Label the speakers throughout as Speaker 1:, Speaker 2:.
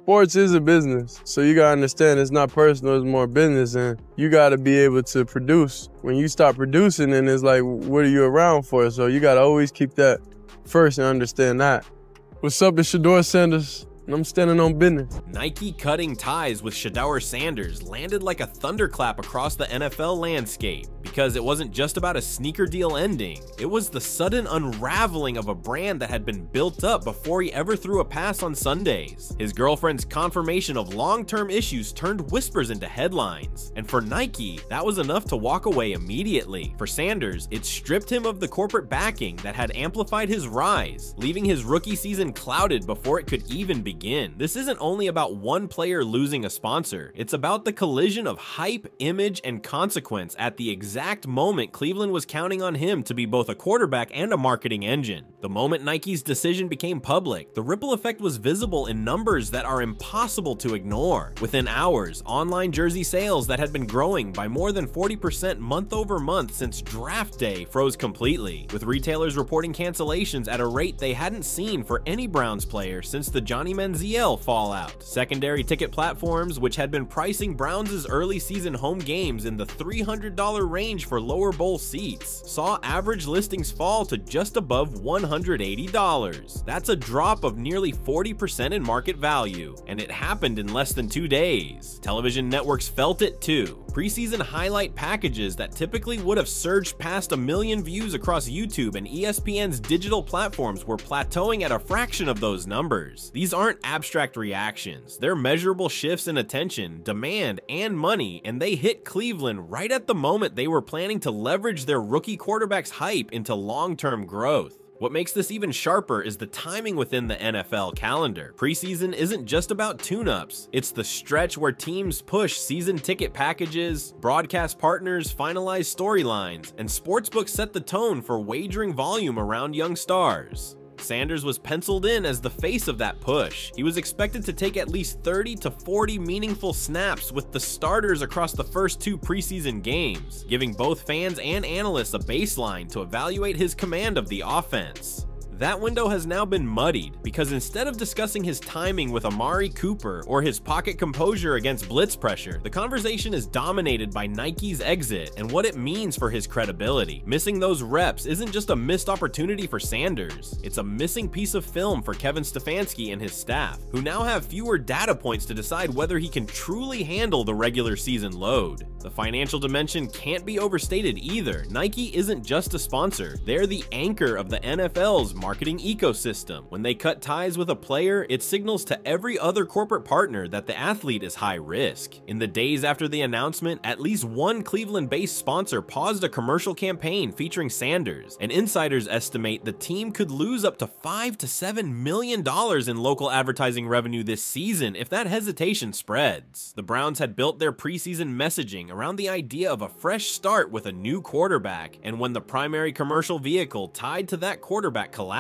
Speaker 1: Sports is a business, so you gotta understand it's not personal, it's more business, and you gotta be able to produce. When you stop producing, then it's like, what are you around for? So you gotta always keep that first and understand that. What's up, it's Shedeur Sanders, and I'm standing on business.
Speaker 2: Nike cutting ties with Shedeur Sanders landed like a thunderclap across the NFL landscape, because it wasn't just about a sneaker deal ending, it was the sudden unraveling of a brand that had been built up before he ever threw a pass on Sundays. His girlfriend's confirmation of long-term issues turned whispers into headlines, and for Nike, that was enough to walk away immediately. For Sanders, it stripped him of the corporate backing that had amplified his rise, leaving his rookie season clouded before it could even begin. This isn't only about one player losing a sponsor, it's about the collision of hype, image, and consequence at the exact moment Cleveland was counting on him to be both a quarterback and a marketing engine. The moment Nike's decision became public, the ripple effect was visible in numbers that are impossible to ignore. Within hours, online jersey sales that had been growing by more than 40% month over month since draft day froze completely, with retailers reporting cancellations at a rate they hadn't seen for any Browns player since the Johnny Manziel fallout. Secondary ticket platforms, which had been pricing Browns' early season home games in the $300 range for lower bowl seats, saw average listings fall to just above $180. That's a drop of nearly 40% in market value, and it happened in less than 2 days. Television networks felt it too. Preseason highlight packages that typically would have surged past 1 million views across YouTube and ESPN's digital platforms were plateauing at a fraction of those numbers. These aren't abstract reactions, they're measurable shifts in attention, demand, and money, and they hit Cleveland right at the moment they were planning to leverage their rookie quarterback's hype into long-term growth. What makes this even sharper is the timing within the NFL calendar. Preseason isn't just about tune-ups, it's the stretch where teams push season ticket packages, broadcast partners finalize storylines, and sportsbooks set the tone for wagering volume around young stars. Sanders was penciled in as the face of that push. He was expected to take at least 30 to 40 meaningful snaps with the starters across the first 2 preseason games, giving both fans and analysts a baseline to evaluate his command of the offense. That window has now been muddied, because instead of discussing his timing with Amari Cooper or his pocket composure against blitz pressure, the conversation is dominated by Nike's exit and what it means for his credibility. Missing those reps isn't just a missed opportunity for Sanders, it's a missing piece of film for Kevin Stefanski and his staff, who now have fewer data points to decide whether he can truly handle the regular season load. The financial dimension can't be overstated either. Nike isn't just a sponsor, they're the anchor of the NFL's marketing ecosystem. When they cut ties with a player, it signals to every other corporate partner that the athlete is high risk. In the days after the announcement, at least one Cleveland-based sponsor paused a commercial campaign featuring Sanders, and insiders estimate the team could lose up to $5 to $7 million in local advertising revenue this season if that hesitation spreads. The Browns had built their preseason messaging around the idea of a fresh start with a new quarterback, and when the primary commercial vehicle tied to that quarterback collapses,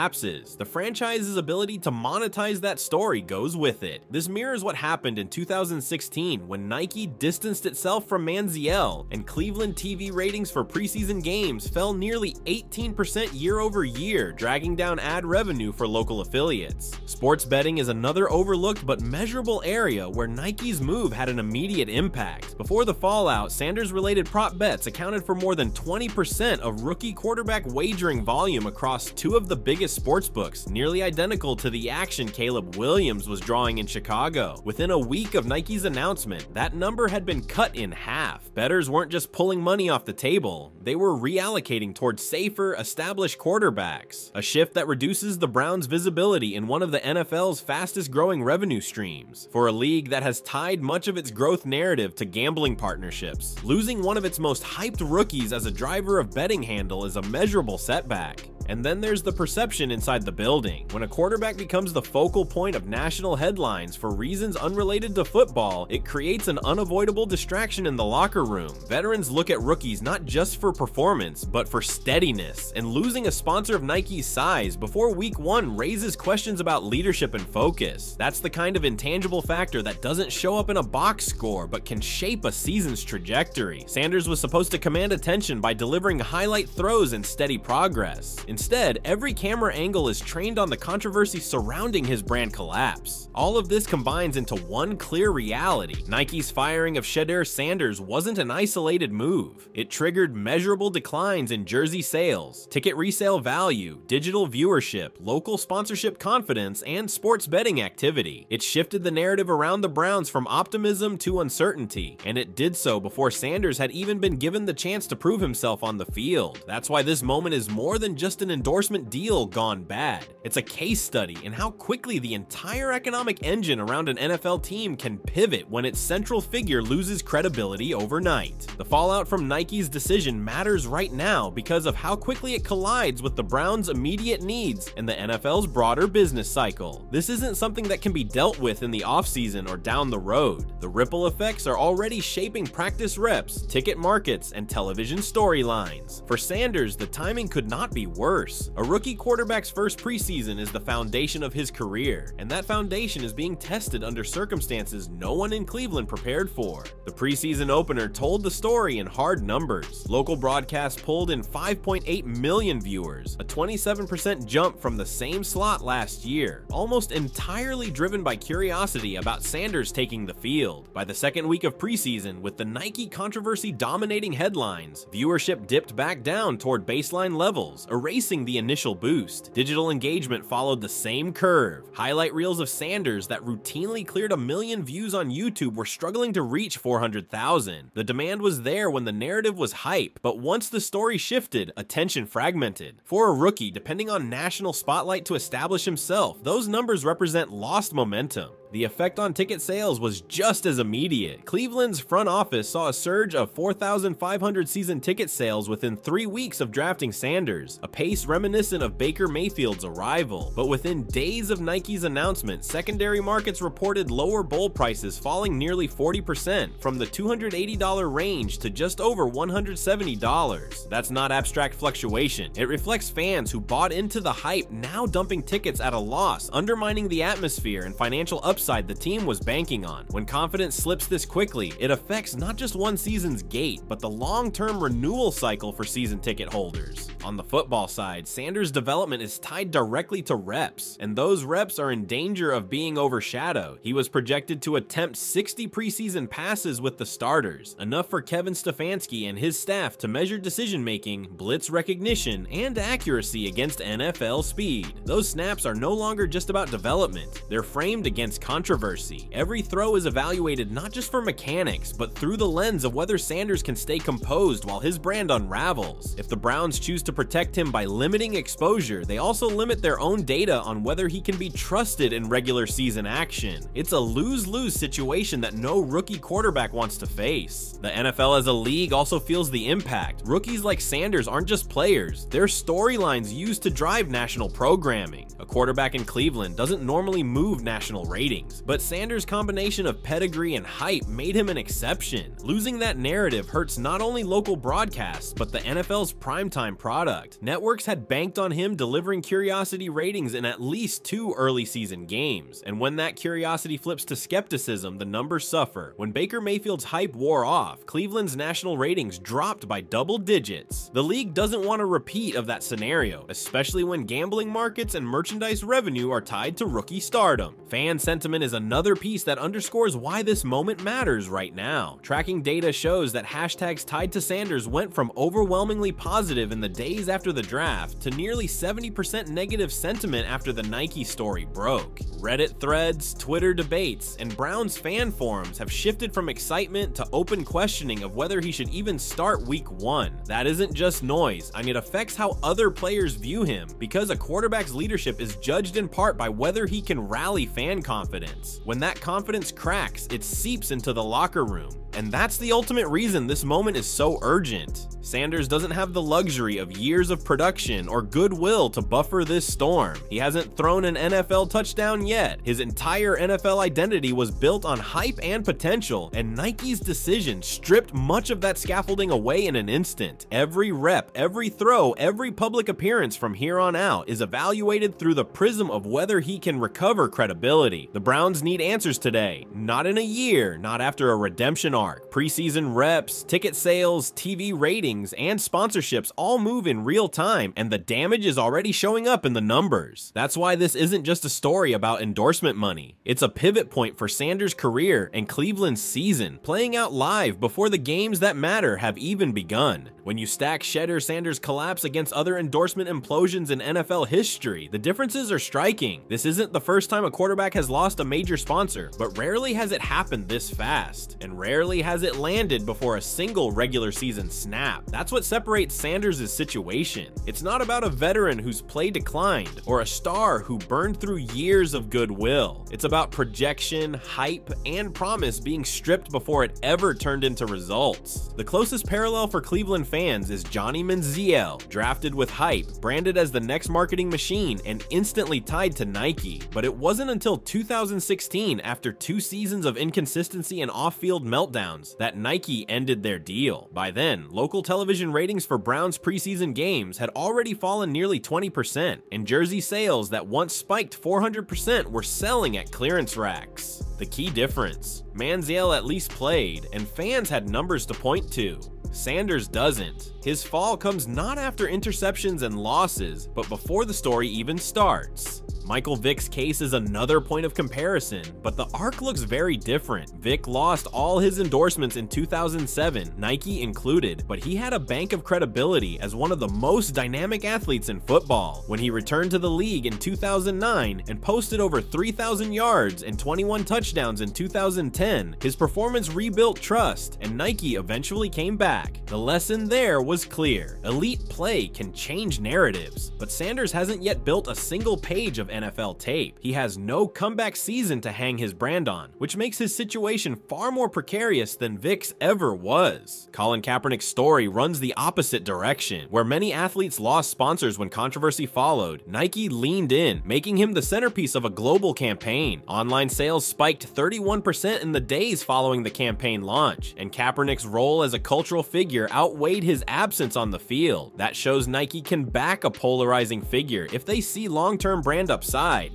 Speaker 2: the franchise's ability to monetize that story goes with it. This mirrors what happened in 2016 when Nike distanced itself from Manziel, and Cleveland TV ratings for preseason games fell nearly 18% year over year, dragging down ad revenue for local affiliates. Sports betting is another overlooked but measurable area where Nike's move had an immediate impact. Before the fallout, Sanders-related prop bets accounted for more than 20% of rookie quarterback wagering volume across 2 of the biggest sportsbooks, nearly identical to the action Caleb Williams was drawing in Chicago. Within a week of Nike's announcement, that number had been cut in half. Bettors weren't just pulling money off the table, they were reallocating towards safer, established quarterbacks, a shift that reduces the Browns' visibility in one of the NFL's fastest-growing revenue streams. For a league that has tied much of its growth narrative to gambling partnerships, losing one of its most hyped rookies as a driver of betting handle is a measurable setback. And then there's the perception inside the building. When a quarterback becomes the focal point of national headlines for reasons unrelated to football, it creates an unavoidable distraction in the locker room. Veterans look at rookies not just for performance, but for steadiness, and losing a sponsor of Nike's size before week 1 raises questions about leadership and focus. That's the kind of intangible factor that doesn't show up in a box score, but can shape a season's trajectory. Sanders was supposed to command attention by delivering highlight throws and steady progress. Instead, every camera camera angle is trained on the controversy surrounding his brand collapse. All of this combines into one clear reality. Nike's firing of Shedeur Sanders wasn't an isolated move. It triggered measurable declines in jersey sales, ticket resale value, digital viewership, local sponsorship confidence, and sports betting activity. It shifted the narrative around the Browns from optimism to uncertainty, and it did so before Sanders had even been given the chance to prove himself on the field. That's why this moment is more than just an endorsement deal gone bad. It's a case study in how quickly the entire economic engine around an NFL team can pivot when its central figure loses credibility overnight. The fallout from Nike's decision matters right now because of how quickly it collides with the Browns' immediate needs and the NFL's broader business cycle. This isn't something that can be dealt with in the offseason or down the road. The ripple effects are already shaping practice reps, ticket markets, and television storylines. For Sanders, the timing could not be worse. A rookie quarterback's first preseason is the foundation of his career, and that foundation is being tested under circumstances no one in Cleveland prepared for. The preseason opener told the story in hard numbers. Local broadcasts pulled in 5.8 million viewers, a 27% jump from the same slot last year, almost entirely driven by curiosity about Sanders taking the field. By the second week of preseason, with the Nike controversy dominating headlines, viewership dipped back down toward baseline levels, erasing the initial boost. Digital engagement followed the same curve. Highlight reels of Sanders that routinely cleared 1 million views on YouTube were struggling to reach 400,000. The demand was there when the narrative was hype, but once the story shifted, attention fragmented. For a rookie, depending on national spotlight to establish himself, those numbers represent lost momentum. The effect on ticket sales was just as immediate. Cleveland's front office saw a surge of 4,500 season ticket sales within 3 weeks of drafting Sanders, a pace reminiscent of Baker Mayfield's arrival. But within days of Nike's announcement, secondary markets reported lower bowl prices falling nearly 40%, from the $280 range to just over $170. That's not abstract fluctuation. It reflects fans who bought into the hype now dumping tickets at a loss, undermining the atmosphere and financial upside the team was banking on. When confidence slips this quickly, it affects not just one season's gate, but the long-term renewal cycle for season ticket holders. On the football side, Sanders' development is tied directly to reps, and those reps are in danger of being overshadowed. He was projected to attempt 60 preseason passes with the starters, enough for Kevin Stefanski and his staff to measure decision-making, blitz recognition, and accuracy against NFL speed. Those snaps are no longer just about development. They're framed against controversy. Every throw is evaluated not just for mechanics, but through the lens of whether Sanders can stay composed while his brand unravels. If the Browns choose to protect him by limiting exposure, they also limit their own data on whether he can be trusted in regular season action. It's a lose-lose situation that no rookie quarterback wants to face. The NFL as a league also feels the impact. Rookies like Sanders aren't just players, they're storylines used to drive national programming. A quarterback in Cleveland doesn't normally move national ratings, but Sanders' combination of pedigree and hype made him an exception. Losing that narrative hurts not only local broadcasts, but the NFL's primetime product. Networks had banked on him delivering curiosity ratings in at least 2 early season games, and when that curiosity flips to skepticism, the numbers suffer. When Baker Mayfield's hype wore off, Cleveland's national ratings dropped by double digits. The league doesn't want a repeat of that scenario, especially when gambling markets and merchandise revenue are tied to rookie stardom. Fan sentiment is another piece that underscores why this moment matters right now. Tracking data shows that hashtags tied to Sanders went from overwhelmingly positive in the days after the draft to nearly 70% negative sentiment after the Nike story broke. Reddit threads, Twitter debates, and Browns fan forums have shifted from excitement to open questioning of whether he should even start week 1. That isn't just noise, and it affects how other players view him, because a quarterback's leadership is judged in part by whether he can rally fan confidence. When that confidence cracks, it seeps into the locker room. And that's the ultimate reason this moment is so urgent. Sanders doesn't have the luxury of years of production or goodwill to buffer this storm. He hasn't thrown an NFL touchdown yet. His entire NFL identity was built on hype and potential, and Nike's decision stripped much of that scaffolding away in an instant. Every rep, every throw, every public appearance from here on out is evaluated through the prism of whether he can recover credibility. The Browns need answers today, not in a year, not after a redemption arc. Preseason reps, ticket sales, TV ratings, and sponsorships all move in real time, and the damage is already showing up in the numbers. That's why this isn't just a story about endorsement money. It's a pivot point for Sanders' career and Cleveland's season, playing out live before the games that matter have even begun. When you stack Shedeur Sanders' collapse against other endorsement implosions in NFL history, the differences are striking. This isn't the first time a quarterback has lost a major sponsor, but rarely has it happened this fast, and rarely has it landed before a single regular season snap. That's what separates Sanders' situation. It's not about a veteran whose play declined, or a star who burned through years of goodwill. It's about projection, hype, and promise being stripped before it ever turned into results. The closest parallel for Cleveland fans is Johnny Manziel, drafted with hype, branded as the next marketing machine, and instantly tied to Nike. But it wasn't until 2016, after 2 seasons of inconsistency and off-field meltdowns, that Nike ended their deal. By then, local television ratings for Browns preseason games had already fallen nearly 20%, and jersey sales that once spiked 400% were selling at clearance racks. The key difference: Manziel at least played, and fans had numbers to point to. Sanders doesn't. His fall comes not after interceptions and losses, but before the story even starts. Michael Vick's case is another point of comparison, but the arc looks very different. Vick lost all his endorsements in 2007, Nike included, but he had a bank of credibility as one of the most dynamic athletes in football. When he returned to the league in 2009 and posted over 3,000 yards and 21 touchdowns in 2010, his performance rebuilt trust, and Nike eventually came back. The lesson there was clear. Elite play can change narratives, but Sanders hasn't yet built a single page of NFL tape. He has no comeback season to hang his brand on, which makes his situation far more precarious than Vick's ever was. Colin Kaepernick's story runs the opposite direction. Where many athletes lost sponsors when controversy followed, Nike leaned in, making him the centerpiece of a global campaign. Online sales spiked 31% in the days following the campaign launch, and Kaepernick's role as a cultural figure outweighed his absence on the field. That shows Nike can back a polarizing figure if they see long-term brand upside.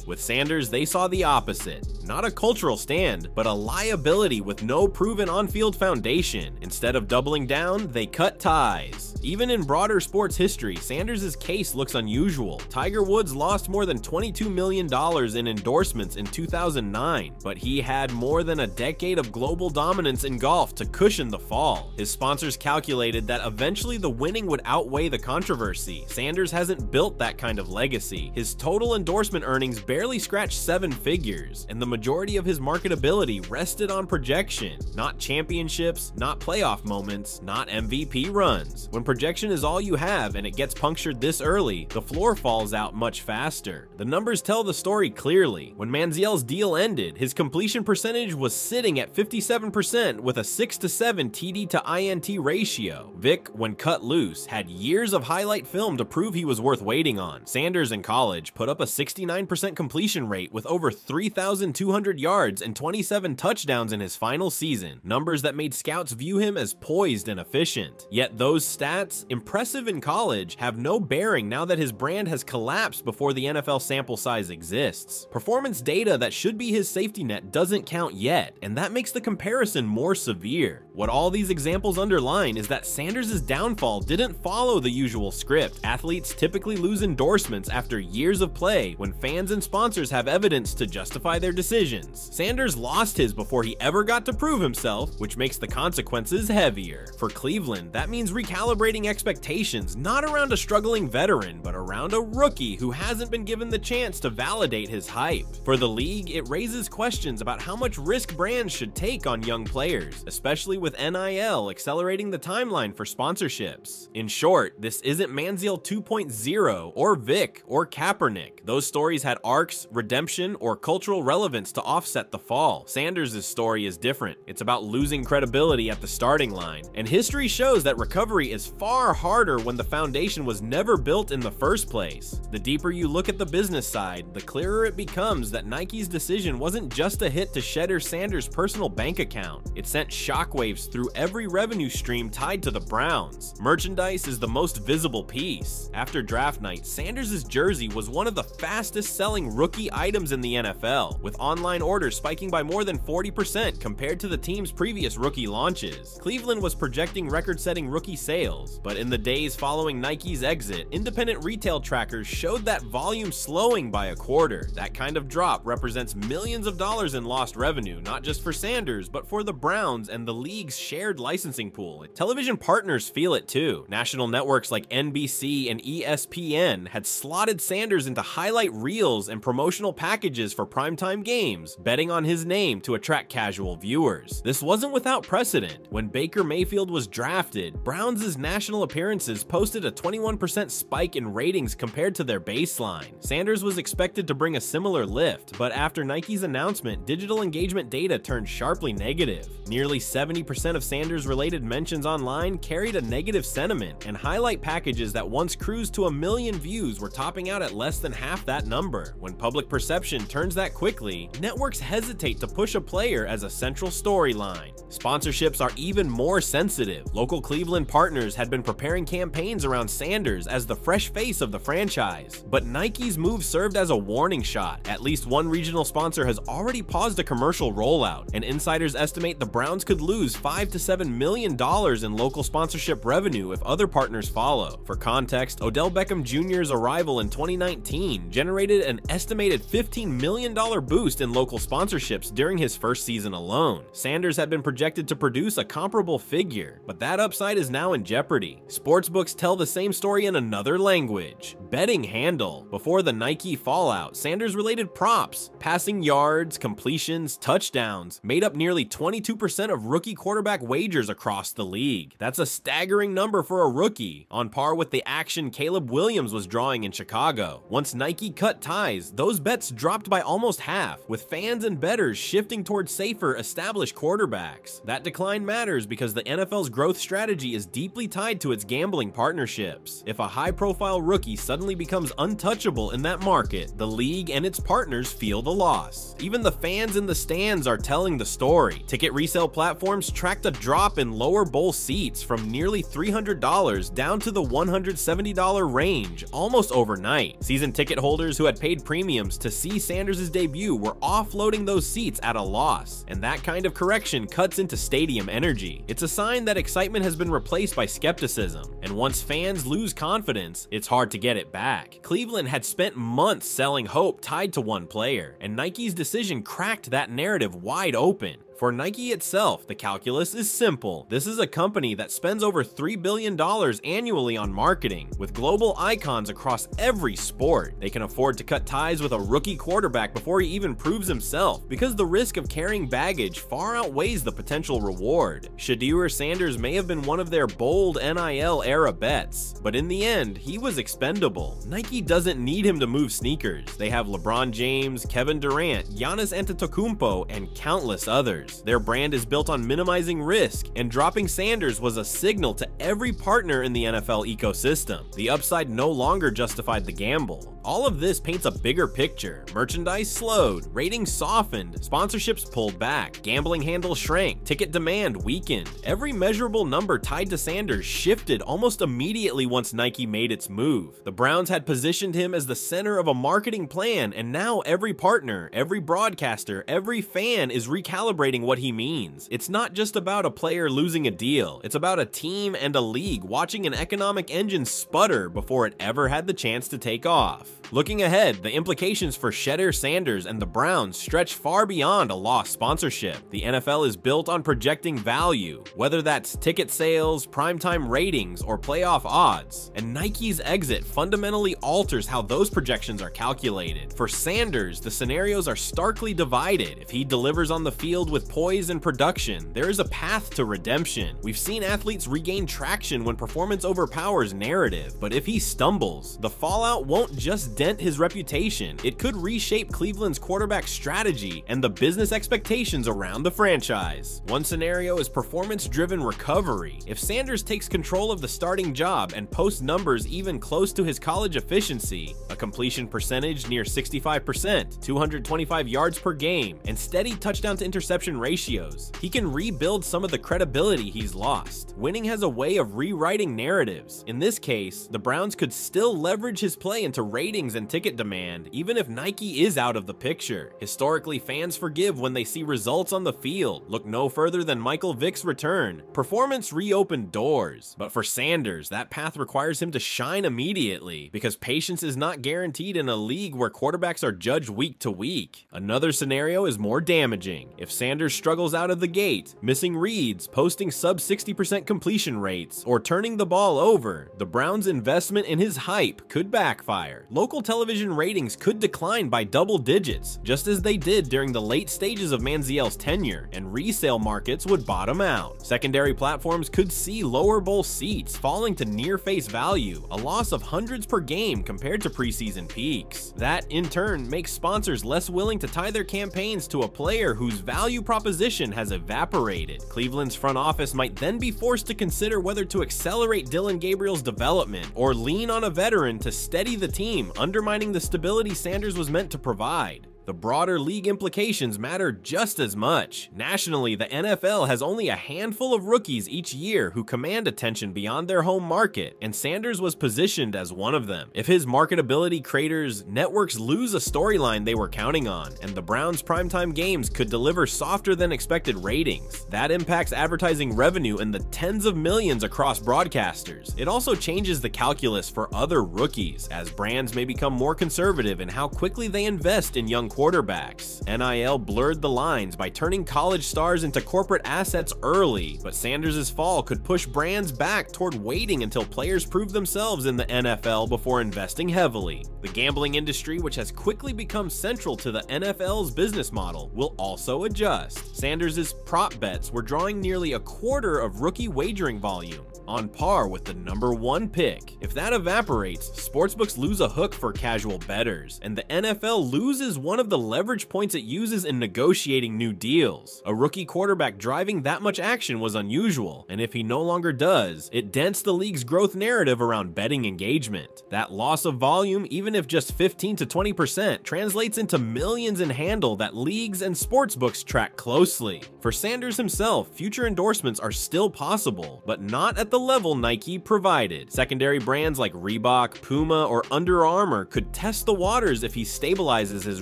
Speaker 2: With Sanders, they saw the opposite. Not a cultural stand, but a liability with no proven on-field foundation. Instead of doubling down, they cut ties. Even in broader sports history, Sanders' case looks unusual. Tiger Woods lost more than $22 million in endorsements in 2009, but he had more than a decade of global dominance in golf to cushion the fall. His sponsors calculated that eventually the winning would outweigh the controversy. Sanders hasn't built that kind of legacy. His total endorsement earnings barely scratched 7 figures, and the majority of his marketability rested on projection, not championships, not playoff moments, not MVP runs. When projection is all you have and it gets punctured this early, the floor falls out much faster. The numbers tell the story clearly. When Manziel's deal ended, his completion percentage was sitting at 57% with a 6-to-7 TD to INT ratio. Vick, when cut loose, had years of highlight film to prove he was worth waiting on. Sanders in college put up a 69% completion rate with over 3,200 yards and 27 touchdowns in his final season, numbers that made scouts view him as poised and efficient. Yet those stats, impressive in college, have no bearing now that his brand has collapsed before the NFL sample size exists. Performance data that should be his safety net doesn't count yet, and that makes the comparison more severe. What all these examples underline is that Sanders' downfall didn't follow the usual script. Athletes typically lose endorsements after years of play when fans and sponsors have evidence to justify their decisions. Sanders lost his before he ever got to prove himself, which makes the consequences heavier. For Cleveland, that means recalibrating expectations, not around a struggling veteran, but around a rookie who hasn't been given the chance to validate his hype. For the league, it raises questions about how much risk brands should take on young players, especially with NIL accelerating the timeline for sponsorships. In short, this isn't Manziel 2.0 or Vick or Kaepernick. Those stories had arcs, redemption, or cultural relevance to offset the fall. Sanders' story is different. It's about losing credibility at the starting line, and history shows that recovery is far harder when the foundation was never built in the first place. The deeper you look at the business side, the clearer it becomes that Nike's decision wasn't just a hit to Shedeur Sanders' personal bank account. It sent shockwaves through every revenue stream tied to the Browns. Merchandise is the most visible piece. After draft night, Sanders' jersey was one of the fastest fastest selling rookie items in the NFL, with online orders spiking by more than 40% compared to the team's previous rookie launches. Cleveland was projecting record-setting rookie sales, but in the days following Nike's exit, independent retail trackers showed that volume slowing by a quarter. That kind of drop represents millions of dollars in lost revenue, not just for Sanders, but for the Browns and the league's shared licensing pool. Television partners feel it too. National networks like NBC and ESPN had slotted Sanders into highlight reels and promotional packages for primetime games, betting on his name to attract casual viewers. This wasn't without precedent. When Baker Mayfield was drafted, Browns' national appearances posted a 21% spike in ratings compared to their baseline. Sanders was expected to bring a similar lift, but after Nike's announcement, digital engagement data turned sharply negative. Nearly 70% of Sanders-related mentions online carried a negative sentiment, and highlight packages that once cruised to 1 million views were topping out at less than half that number. When public perception turns that quickly, networks hesitate to push a player as a central storyline. Sponsorships are even more sensitive. Local Cleveland partners had been preparing campaigns around Sanders as the fresh face of the franchise, but Nike's move served as a warning shot. At least one regional sponsor has already paused a commercial rollout, and insiders estimate the Browns could lose $5 to $7 million in local sponsorship revenue if other partners follow. For context, Odell Beckham Jr.'s arrival in 2019 generated an estimated $15 million boost in local sponsorships during his first season alone. Sanders had been projected to produce a comparable figure, but that upside is now in jeopardy. Sportsbooks tell the same story in another language: betting handle. Before the Nike fallout, Sanders-related props, passing yards, completions, touchdowns, made up nearly 22% of rookie quarterback wagers across the league. That's a staggering number for a rookie, on par with the action Caleb Williams was drawing in Chicago. Once Nike cut ties, those bets dropped by almost half, with fans and bettors shifting towards safer, established quarterbacks. That decline matters because the NFL's growth strategy is deeply tied to its gambling partnerships. If a high-profile rookie suddenly becomes untouchable in that market, the league and its partners feel the loss. Even the fans in the stands are telling the story. Ticket resale platforms tracked a drop in lower bowl seats from nearly $300 down to the $170 range almost overnight. Season ticket holders who had paid premiums to see Sanders' debut were offloading those seats at a loss, and that kind of correction cuts into stadium energy. It's a sign that excitement has been replaced by skepticism, and once fans lose confidence, it's hard to get it back. Cleveland had spent months selling hope tied to one player, and Nike's decision cracked that narrative wide open. For Nike itself, the calculus is simple. This is a company that spends over $3 billion annually on marketing, with global icons across every sport. They can afford to cut ties with a rookie quarterback before he even proves himself, because the risk of carrying baggage far outweighs the potential reward. Shedeur Sanders may have been one of their bold NIL-era bets, but in the end, he was expendable. Nike doesn't need him to move sneakers. They have LeBron James, Kevin Durant, Giannis Antetokounmpo, and countless others. Their brand is built on minimizing risk, and dropping Sanders was a signal to every partner in the NFL ecosystem. The upside no longer justified the gamble. All of this paints a bigger picture. Merchandise slowed, ratings softened, sponsorships pulled back, gambling handle shrank, ticket demand weakened. Every measurable number tied to Sanders shifted almost immediately once Nike made its move. The Browns had positioned him as the center of a marketing plan, and now every partner, every broadcaster, every fan is recalibrating what he means. It's not just about a player losing a deal, it's about a team and a league watching an economic engine sputter before it ever had the chance to take off. Looking ahead, the implications for Shedeur Sanders and the Browns stretch far beyond a lost sponsorship. The NFL is built on projecting value, whether that's ticket sales, primetime ratings, or playoff odds, and Nike's exit fundamentally alters how those projections are calculated. For Sanders, the scenarios are starkly divided. If he delivers on the field with poise and production, there is a path to redemption. We've seen athletes regain traction when performance overpowers narrative, but if he stumbles, the fallout won't just dent his reputation, it could reshape Cleveland's quarterback strategy and the business expectations around the franchise. One scenario is performance-driven recovery. If Sanders takes control of the starting job and posts numbers even close to his college efficiency, a completion percentage near 65%, 225 yards per game, and steady touchdown to interception ratios, he can rebuild some of the credibility he's lost. Winning has a way of rewriting narratives. In this case, the Browns could still leverage his play into rating ratings and ticket demand, even if Nike is out of the picture. Historically, fans forgive when they see results on the field. Look no further than Michael Vick's return. Performance reopened doors. But for Sanders, that path requires him to shine immediately, because patience is not guaranteed in a league where quarterbacks are judged week to week. Another scenario is more damaging. If Sanders struggles out of the gate, missing reads, posting sub 60% completion rates, or turning the ball over, the Browns' investment in his hype could backfire. Local television ratings could decline by double digits, just as they did during the late stages of Manziel's tenure, and resale markets would bottom out. Secondary platforms could see lower bowl seats falling to near face value, a loss of hundreds per game compared to preseason peaks. That, in turn, makes sponsors less willing to tie their campaigns to a player whose value proposition has evaporated. Cleveland's front office might then be forced to consider whether to accelerate Dillon Gabriel's development or lean on a veteran to steady the team, undermining the stability Sanders was meant to provide. The broader league implications matter just as much. Nationally, the NFL has only a handful of rookies each year who command attention beyond their home market, and Sanders was positioned as one of them. If his marketability craters, networks lose a storyline they were counting on, and the Browns' primetime games could deliver softer than expected ratings. That impacts advertising revenue in the tens of millions across broadcasters. It also changes the calculus for other rookies, as brands may become more conservative in how quickly they invest in young quarterbacks. NIL blurred the lines by turning college stars into corporate assets early, but Sanders' fall could push brands back toward waiting until players prove themselves in the NFL before investing heavily. The gambling industry, which has quickly become central to the NFL's business model, will also adjust. Sanders' prop bets were drawing nearly a quarter of rookie wagering volume, on par with the #1 pick. If that evaporates, sportsbooks lose a hook for casual bettors, and the NFL loses one of the leverage points it uses in negotiating new deals. A rookie quarterback driving that much action was unusual, and if he no longer does, it dents the league's growth narrative around betting engagement. That loss of volume, even if just 15 to 20%, translates into millions in handle that leagues and sportsbooks track closely. For Sanders himself, future endorsements are still possible, but not at the level Nike provided. Secondary brands like Reebok, Puma, or Under Armour could test the waters if he stabilizes his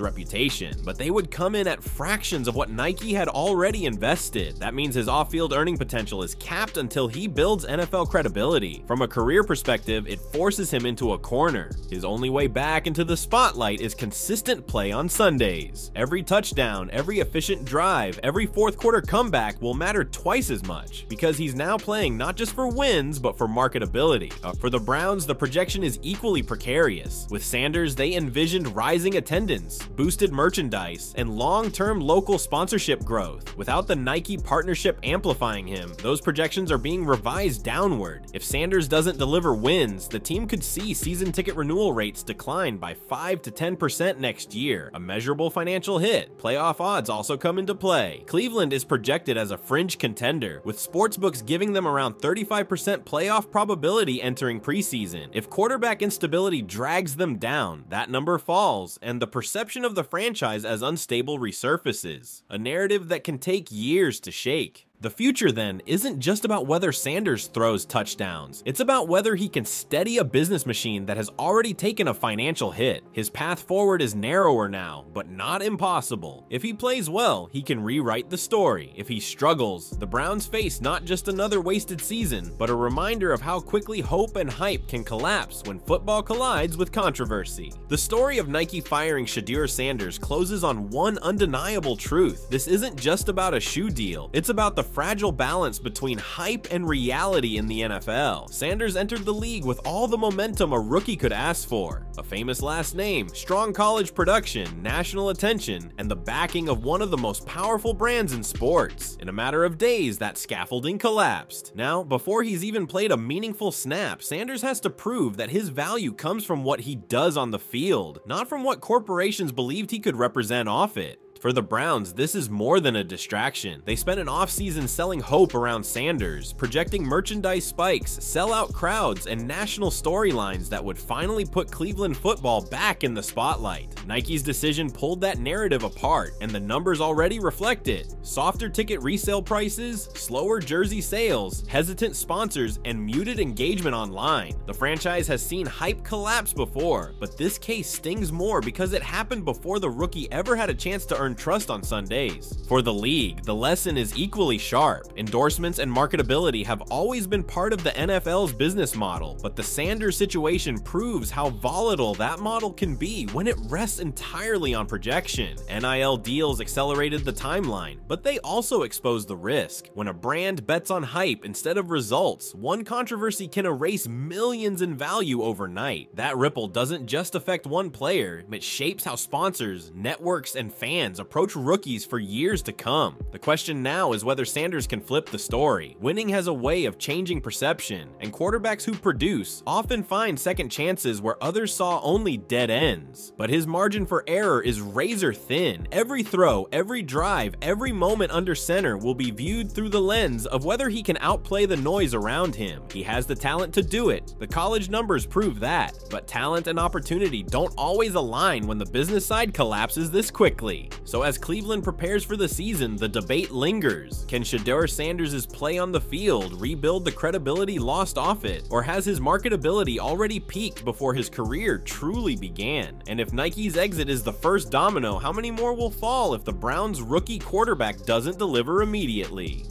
Speaker 2: reputation, but they would come in at fractions of what Nike had already invested. That means his off-field earning potential is capped until he builds NFL credibility. From a career perspective, it forces him into a corner. His only way back into the spotlight is consistent play on Sundays. Every touchdown, every efficient drive, every fourth quarter comeback will matter twice as much, because he's now playing not just for wins, but for marketability. For the Browns, the projection is equally precarious. With Sanders, they envisioned rising attendance, boosted merchandise, and long-term local sponsorship growth. Without the Nike partnership amplifying him, those projections are being revised downward. If Sanders doesn't deliver wins, the team could see season ticket renewal rates decline by 5 to 10% next year, a measurable financial hit. Playoff odds also come into play. Cleveland is projected as a fringe contender, with sportsbooks giving them around 35% playoff probability entering preseason. If quarterback instability drags them down, that number falls, and the perception of the franchise as unstable resurfaces, a narrative that can take years to shake. The future, then, isn't just about whether Sanders throws touchdowns. It's about whether he can steady a business machine that has already taken a financial hit. His path forward is narrower now, but not impossible. If he plays well, he can rewrite the story. If he struggles, the Browns face not just another wasted season, but a reminder of how quickly hope and hype can collapse when football collides with controversy. The story of Nike firing Shedeur Sanders closes on one undeniable truth. This isn't just about a shoe deal. It's about the fragile balance between hype and reality in the NFL. Sanders entered the league with all the momentum a rookie could ask for. A famous last name, strong college production, national attention, and the backing of one of the most powerful brands in sports. In a matter of days, that scaffolding collapsed. Now, before he's even played a meaningful snap, Sanders has to prove that his value comes from what he does on the field, not from what corporations believed he could represent off it. For the Browns, this is more than a distraction. They spent an offseason selling hope around Sanders, projecting merchandise spikes, sellout crowds, and national storylines that would finally put Cleveland football back in the spotlight. Nike's decision pulled that narrative apart, and the numbers already reflect it. Softer ticket resale prices, slower jersey sales, hesitant sponsors, and muted engagement online. The franchise has seen hype collapse before, but this case stings more because it happened before the rookie ever had a chance to earn trust on Sundays. For the league, the lesson is equally sharp. Endorsements and marketability have always been part of the NFL's business model, but the Sanders situation proves how volatile that model can be when it rests entirely on projection. NIL deals accelerated the timeline, but they also exposed the risk. When a brand bets on hype instead of results, one controversy can erase millions in value overnight. That ripple doesn't just affect one player, it shapes how sponsors, networks, and fans approach rookies for years to come. The question now is whether Sanders can flip the story. Winning has a way of changing perception, and quarterbacks who produce often find second chances where others saw only dead ends. But his margin for error is razor thin. Every throw, every drive, every moment under center will be viewed through the lens of whether he can outplay the noise around him. He has the talent to do it. The college numbers prove that. But talent and opportunity don't always align when the business side collapses this quickly. So as Cleveland prepares for the season, the debate lingers. Can Shedeur Sanders' play on the field rebuild the credibility lost off it? Or has his marketability already peaked before his career truly began? And if Nike's exit is the first domino, how many more will fall if the Browns' rookie quarterback doesn't deliver immediately?